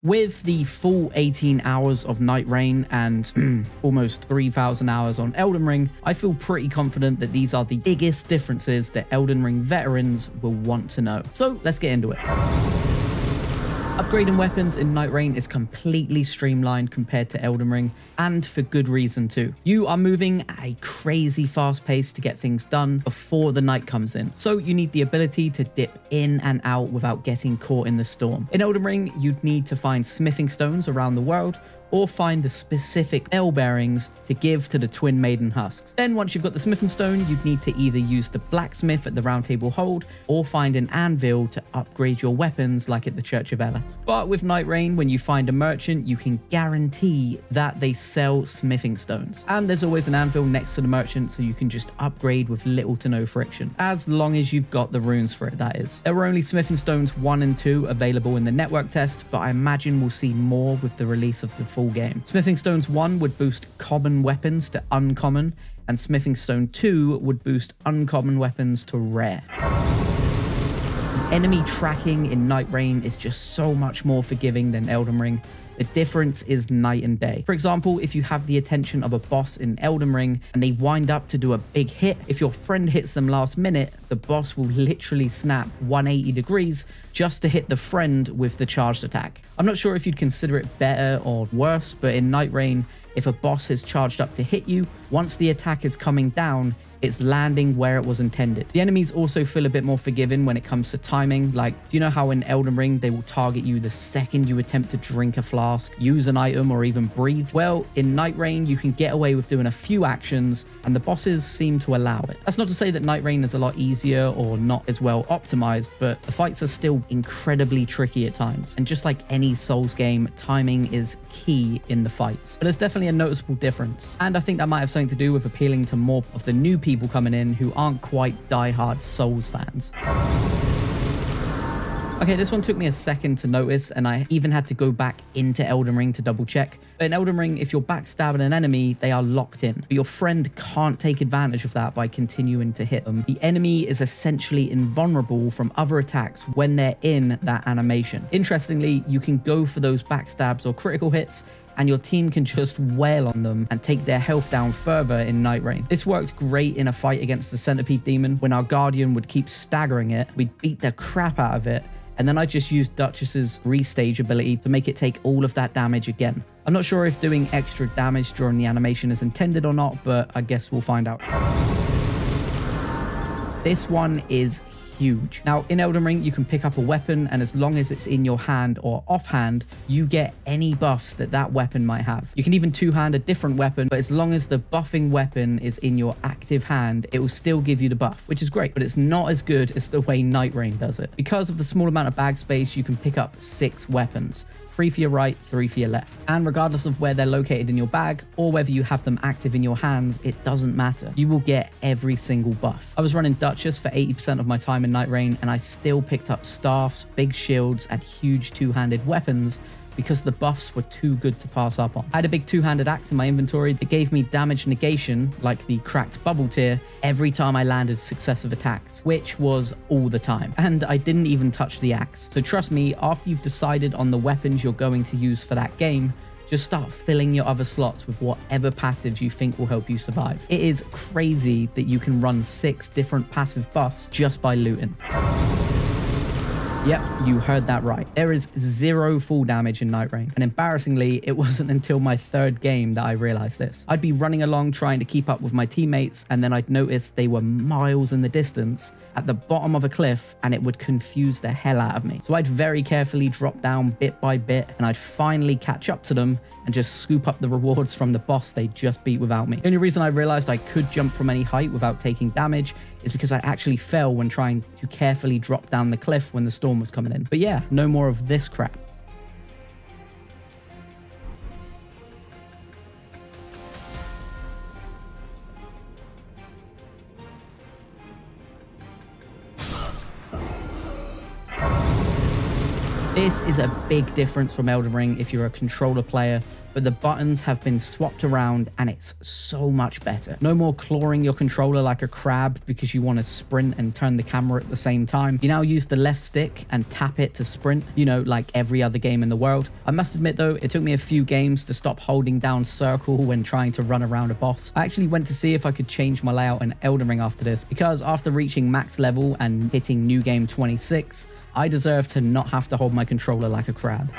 With the full 18 hours of Nightreign and almost 3,000 hours on Elden Ring, I feel pretty confident that these are the biggest differences that Elden Ring veterans will want to know. So let's get into it. Upgrading weapons in Nightreign is completely streamlined compared to Elden Ring, and for good reason too. You are moving at a crazy fast pace to get things done before the night comes in, so you need the ability to dip in and out without getting caught in the storm. In Elden Ring, you'd need to find smithing stones around the world, or find the specific bell bearings to give to the twin maiden husks. Then once you've got the smithing stone, you'd need to either use the blacksmith at the round table hold or find an anvil to upgrade your weapons like at the Church of Ela. But with Nightreign, when you find a merchant, you can guarantee that they sell smithing stones. And there's always an anvil next to the merchant, so you can just upgrade with little to no friction, as long as you've got the runes for it, that is. There were only smithing stones 1 and 2 available in the network test, but I imagine we'll see more with the release of the full game. Smithing Stones 1 would boost common weapons to uncommon, and Smithing Stone 2 would boost uncommon weapons to rare. The enemy tracking in Nightreign is just so much more forgiving than Elden Ring. The difference is night and day. For example, if you have the attention of a boss in Elden Ring and they wind up to do a big hit, if your friend hits them last minute, the boss will literally snap 180 degrees just to hit the friend with the charged attack. I'm not sure if you'd consider it better or worse, but in Nightreign, if a boss has charged up to hit you, once the attack is coming down, it's landing where it was intended. The enemies also feel a bit more forgiving when it comes to timing. Like, do you know how in Elden Ring they will target you the second you attempt to drink a flask, use an item, or even breathe? Well, in Nightreign, you can get away with doing a few actions, and the bosses seem to allow it. That's not to say that Nightreign is a lot easier or not as well optimized, but the fights are still incredibly tricky at times. And just like any Souls game, timing is key in the fights. But there's definitely a noticeable difference. And I think that might have something to do with appealing to more of the new people coming in who aren't quite diehard Souls fans. Okay, this one took me a second to notice, and I even had to go back into Elden Ring to double check. But in Elden Ring, if you're backstabbing an enemy, they are locked in. But your friend can't take advantage of that by continuing to hit them. The enemy is essentially invulnerable from other attacks when they're in that animation. Interestingly, you can go for those backstabs or critical hits, and your team can just wail on them and take their health down further in Nightreign. This worked great in a fight against the Centipede Demon. When our Guardian would keep staggering it, we'd beat the crap out of it, and then I just used Duchess's restage ability to make it take all of that damage again. I'm not sure if doing extra damage during the animation is intended or not, but I guess we'll find out. This one is huge. Now, in Elden Ring, you can pick up a weapon, and as long as it's in your hand or offhand, you get any buffs that that weapon might have. You can even two-hand a different weapon, but as long as the buffing weapon is in your active hand, it will still give you the buff, which is great, but it's not as good as the way Nightreign does it. Because of the small amount of bag space, you can pick up 6 weapons. 3 for your right, 3 for your left. And regardless of where they're located in your bag or whether you have them active in your hands, it doesn't matter. You will get every single buff. I was running Duchess for 80% of my time in Nightreign, and I still picked up staffs, big shields, and huge two-handed weapons because the buffs were too good to pass up on. I had a big two-handed axe in my inventory that gave me damage negation, like the cracked bubble tier, every time I landed successive attacks, which was all the time. And I didn't even touch the axe. So trust me, after you've decided on the weapons you're going to use for that game, just start filling your other slots with whatever passives you think will help you survive. It is crazy that you can run 6 different passive buffs just by looting. Yep, you heard that right. There is 0 full damage in Nightreign, and embarrassingly, it wasn't until my 3rd game that I realized this. I'd be running along trying to keep up with my teammates, and then I'd notice they were miles in the distance at the bottom of a cliff, and it would confuse the hell out of me. So I'd very carefully drop down bit by bit, and I'd finally catch up to them and just scoop up the rewards from the boss they just beat without me. The only reason I realized I could jump from any height without taking damage is because I actually fell when trying to carefully drop down the cliff when the storm was coming in. But yeah, no more of this crap. This is a big difference from Elden Ring if you're a controller player, but but the buttons have been swapped around and it's so much better. No more clawing your controller like a crab because you want to sprint and turn the camera at the same time. You now use the left stick and tap it to sprint, you know, like every other game in the world. I must admit though, it took me a few games to stop holding down circle when trying to run around a boss. I actually went to see if I could change my layout in Elden Ring after this, because after reaching max level and hitting new game 26, I deserve to not have to hold my controller like a crab.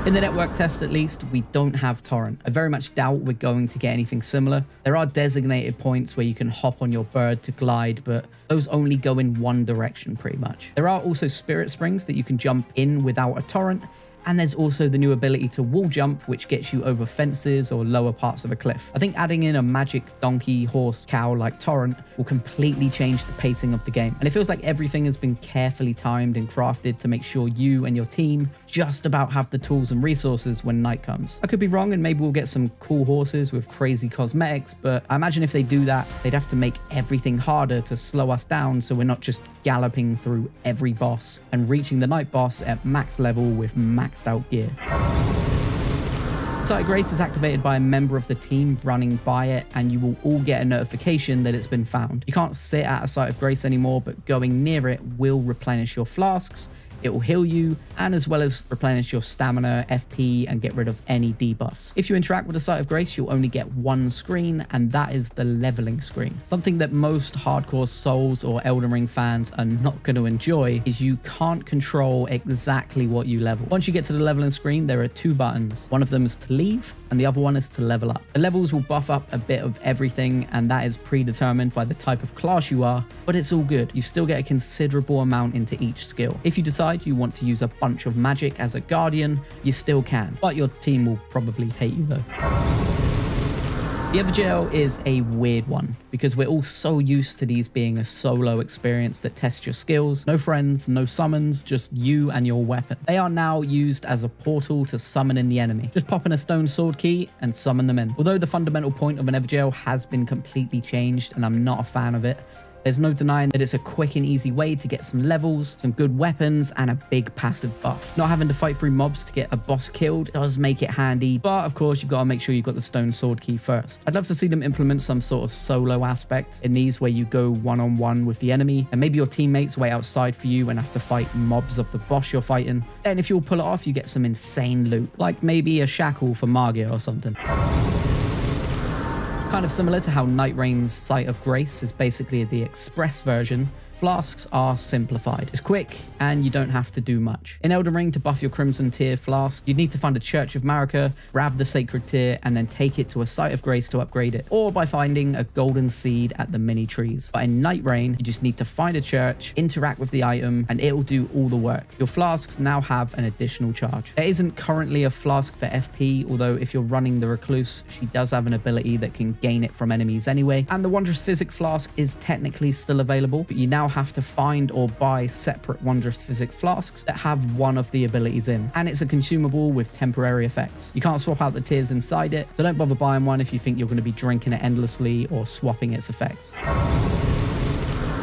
In the network test, at least, we don't have Torrent. I very much doubt we're going to get anything similar. There are designated points where you can hop on your bird to glide, but those only go in one direction pretty much. There are also spirit springs that you can jump in without a torrent, and there's also the new ability to wall jump, which gets you over fences or lower parts of a cliff. I think adding in a magic donkey, horse, cow like Torrent will completely change the pacing of the game. And it feels like everything has been carefully timed and crafted to make sure you and your team just about have the tools and resources when night comes. I could be wrong and maybe we'll get some cool horses with crazy cosmetics, but I imagine if they do that, they'd have to make everything harder to slow us down so we're not just galloping through every boss and reaching the night boss at max level with maxed out gear. Site of Grace is activated by a member of the team running by it, and you will all get a notification that it's been found. You can't sit at a Site of Grace anymore, but going near it will replenish your flasks. It will heal you, and as well as replenish your stamina, FP, and get rid of any debuffs. If you interact with the Site of Grace, you'll only get one screen, and that is the leveling screen. Something that most hardcore Souls or Elden Ring fans are not going to enjoy is you can't control exactly what you level. Once you get to the leveling screen, there are two buttons. One of them is to leave, and the other one is to level up. The levels will buff up a bit of everything, and that is predetermined by the type of class you are, but it's all good. You still get a considerable amount into each skill. If you decide you want to use a bunch of magic as a guardian, you still can, but your team will probably hate you though. The Evergaol is a weird one because we're all so used to these being a solo experience that tests your skills. No friends, no summons, just you and your weapon. They are now used as a portal to summon in the enemy. Just pop in a stone sword key and summon them in. Although the fundamental point of an Evergaol has been completely changed and I'm not a fan of it, there's no denying that it's a quick and easy way to get some levels, some good weapons, and a big passive buff. Not having to fight through mobs to get a boss killed does make it handy, but of course you've got to make sure you've got the stone sword key first. I'd love to see them implement some sort of solo aspect in these where you go one-on-one with the enemy, and maybe your teammates wait outside for you and have to fight mobs of the boss you're fighting. Then if you'll pull it off, you get some insane loot, like maybe a shackle for Margit or something. Kind of similar to how Nightreign's Site of Grace is basically the express version, Flasks are simplified. It's quick and you don't have to do much. In Elden Ring, to buff your Crimson Tier flask, you'd need to find a Church of Marika, grab the Sacred Tier, and then take it to a Site of Grace to upgrade it, or by finding a golden seed at the mini trees. But in Nightreign, you just need to find a church, interact with the item, and it'll do all the work. Your flasks now have an additional charge. There isn't currently a flask for FP, although if you're running the Recluse, she does have an ability that can gain it from enemies anyway. And the Wondrous Physic flask is technically still available, but you now have to find or buy separate Wondrous Physic flasks that have one of the abilities in, and it's a consumable with temporary effects. You can't swap out the tiers inside it, so don't bother buying one if you think you're going to be drinking it endlessly or swapping its effects.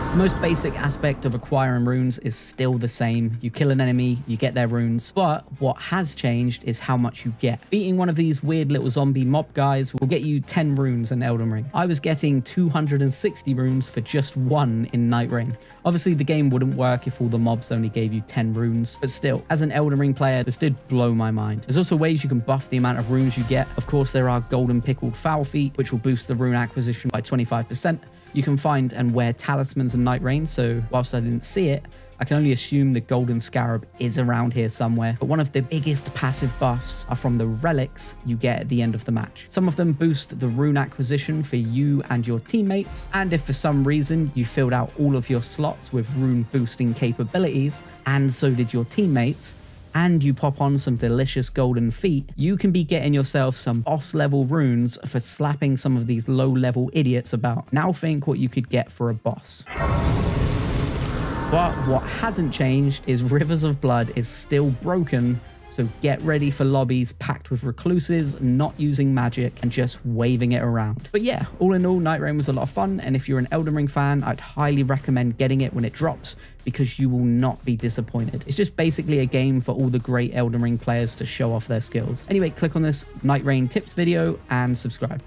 The most basic aspect of acquiring runes is still the same. You kill an enemy, you get their runes, but what has changed is how much you get. Beating one of these weird little zombie mob guys will get you 10 runes in Elden Ring. I was getting 260 runes for just one in Nightreign. Obviously the game wouldn't work if all the mobs only gave you 10 runes, but still, as an Elden Ring player, this did blow my mind. There's also ways you can buff the amount of runes you get. Of course, there are golden pickled foul feet, which will boost the rune acquisition by 25%. You can find and wear talismans in Nightreign, so whilst I didn't see it, I can only assume the golden scarab is around here somewhere. But one of the biggest passive buffs are from the relics you get at the end of the match. Some of them boost the rune acquisition for you and your teammates, and if for some reason you filled out all of your slots with rune boosting capabilities, and so did your teammates, and you pop on some delicious golden feet, you can be getting yourself some boss level runes for slapping some of these low level idiots about. Now think what you could get for a boss. But what hasn't changed is Rivers of Blood is still broken So get ready for lobbies packed with recluses, not using magic, and just waving it around. But yeah, all in all, Nightreign was a lot of fun, and if you're an Elden Ring fan, I'd highly recommend getting it when it drops, because you will not be disappointed. It's just basically a game for all the great Elden Ring players to show off their skills. Anyway, click on this Nightreign tips video and subscribe.